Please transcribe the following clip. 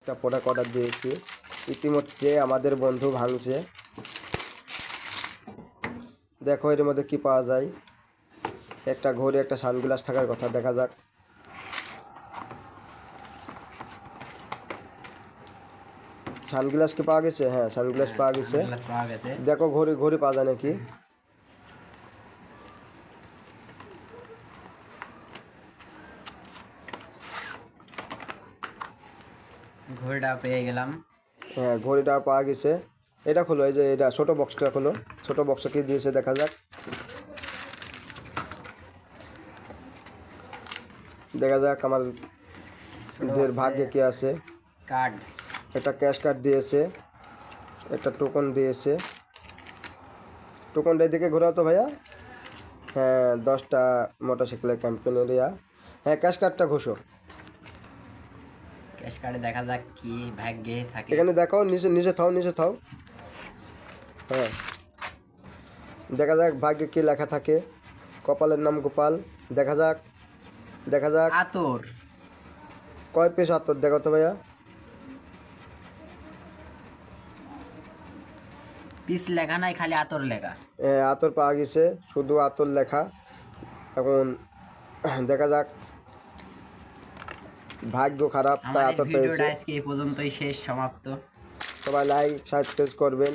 একটা product order দিয়েছি, ইতিমধ্যে আমাদের বন্ধু ভাঙছে। দেখো এর মধ্যে কি পাওয়া যায়। একটা ঘড়ি, একটা সানগ্লাস থাকার কথা, দেখা যাক। সানগ্লাস কি পাওয়া গেছে? হ্যাঁ, সানগ্লাস পাওয়া গেছে। দেখো ঘড়ি ঘড়ি পাওয়া যায় নাকি। ঘড়িটা পেয়ে গেলাম। হ্যাঁ, ঘড়িটা পাওয়া গেছে। এটা খোলো, এই যে এটা ছোট বক্সটা খোলো। ছোট বক্সটা কি দিয়েছে দেখা যাক। দেখা যাক আমাদের ভাগ্যে কি আছে। কার্ড, একটা ক্যাশ কার্ড দিয়েছে, একটা টোকন দিয়েছে। টোকনটা দিকে ঘোরাও তো ভাইয়া। হ্যাঁ, 10টা মোটরসাইকেলের ক্যাম্পেন এরিয়া। হ্যাঁ, ক্যাশ কার্ডটা ঘোষো। ক্যাশ কার্ডে দেখা যাক কি ভাগ্যে থাকে। এখানে দেখাও, নিচে নিচে থাও, নিচে থাও। হ্যাঁ, দেখা যাক ভাগ্যে কি লেখা থাকে। কপালের নাম গোপাল। দেখা যাক, দেখা যাক। আতর, কয় পিস আতর দেখো তো ভাইয়া। পিস লেখা নাই, খালি আতর লেখা। আতর পাওয়া গেছে, শুধু আতর লেখা। এখন দেখা যাক, ভাগ্য খারাপ তাই আমাদের আতর ভিডিওটা পেয়েছে। আজকে এই পর্যন্তই শেষ, সমাপ্ত। সবাই লাইক সাবস্ক্রাইব করবেন।